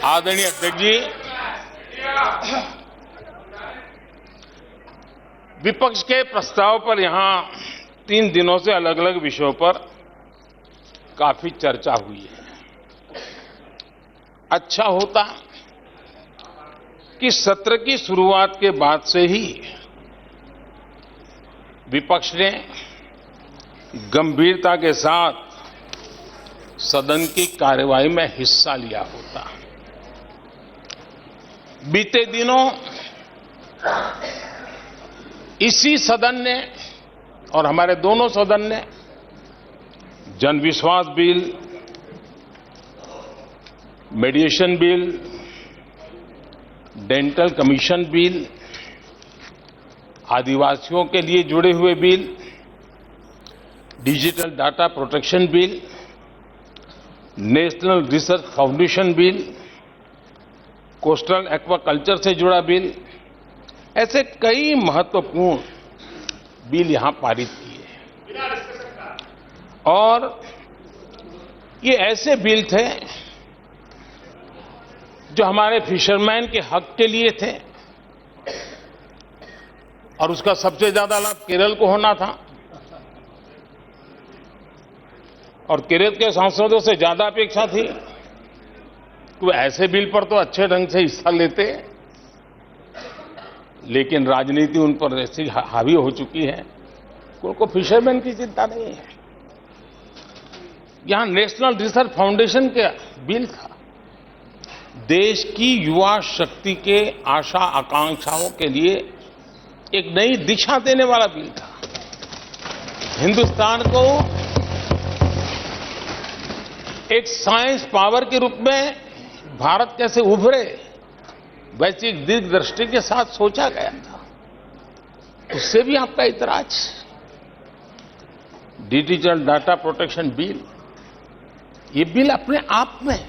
आदरणीय अध्यक्ष जी, विपक्ष के प्रस्ताव पर यहां 3 दिनों से अलग अलग विषयों पर काफी चर्चा हुई है। अच्छा होता कि सत्र की शुरुआत के बाद से ही विपक्ष ने गंभीरता के साथ सदन की कार्यवाही में हिस्सा लिया होता। बीते दिनों इसी सदन ने और हमारे दोनों सदन ने Jan Vishwas bill, mediation bill, dental commission bill, आदिवासियों के लिए जुड़े हुए bill, digital data protection bill, national research foundation bill, coastal aquaculture से जुड़ा बिल, ऐसे कई महत्वपूर्ण बिल यहां पारित किए। और ये ऐसे बिल थे जो हमारे फिशरमैन के हक के लिए थे और उसका सबसे ज्यादा लाभ केरल को होना था और केरल के सांसदों से ज्यादा अपेक्षा थी कि वो ऐसे बिल पर तो अच्छे ढंग से हिस्सा लेते, लेकिन राजनीति उन पर ऐसी हावी हो चुकी है कि उनको फिशरमैन की चिंता नहीं है। यहां नेशनल रिसर्च फाउंडेशन का बिल था, देश की युवा शक्ति के आशा आकांक्षाओं के लिए एक नई दिशा देने वाला बिल था। हिंदुस्तान को एक साइंस पावर के रूप में भारत कैसे उभरे, वैसी एक दीर्घदृष्टि के साथ सोचा गया था। उससे भी आपका इतराज। डिजिटल डाटा प्रोटेक्शन बिल, ये बिल अपने आप में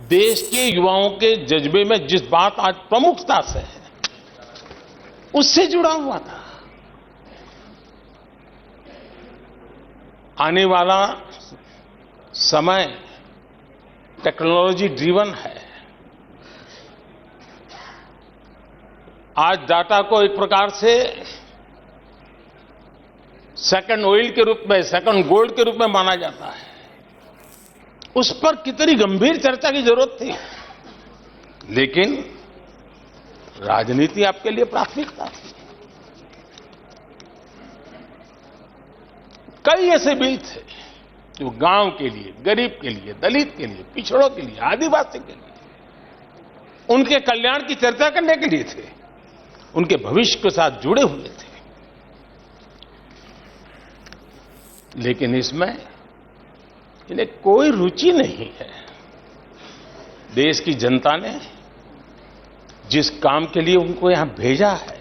देश के युवाओं के जज्बे में जिस बात आज प्रमुखता से है, उससे जुड़ा हुआ था। आने वाला समय टेक्नोलॉजी ड्रिवन है। आज डाटा को एक प्रकार से सेकंड ऑयल के रूप में, सेकंड गोल्ड के रूप में माना जाता है। उस पर कितनी गंभीर चर्चा की जरूरत थी, लेकिन राजनीति आपके लिए प्राथमिकता थी। कई ऐसे बिल थे जो गांव के लिए, गरीब के लिए, दलित के लिए, पिछड़ों के लिए, आदिवासी के लिए, उनके कल्याण की चर्चा करने के लिए थे, उनके भविष्य के साथ जुड़े हुए थे। लेकिन इसमें इन्हें कोई रुचि नहीं है। देश की जनता ने जिस काम के लिए उनको यहां भेजा है,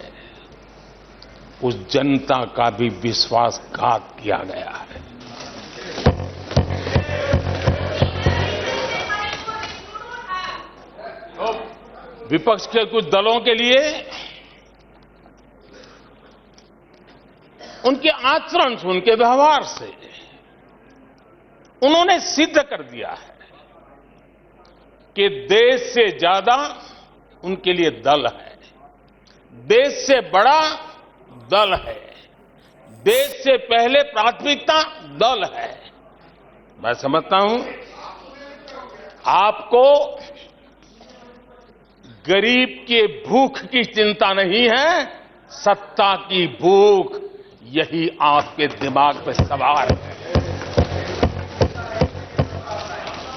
उस जनता का भी विश्वासघात किया गया है। विपक्ष के कुछ दलों के लिए उनके आचरण से, उनके व्यवहार से उन्होंने सिद्ध कर दिया है कि देश से ज्यादा उनके लिए दल है, देश से बड़ा दल है, देश से पहले प्राथमिकता दल है। मैं समझता हूं आपको गरीब के भूख की चिंता नहीं है, सत्ता की भूख, यही आपके दिमाग में सवार है।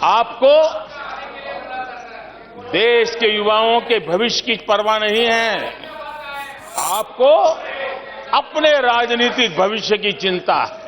आपको देश के युवाओं के भविष्य की परवाह नहीं है, आपको अपने राजनीतिक भविष्य की चिंता है।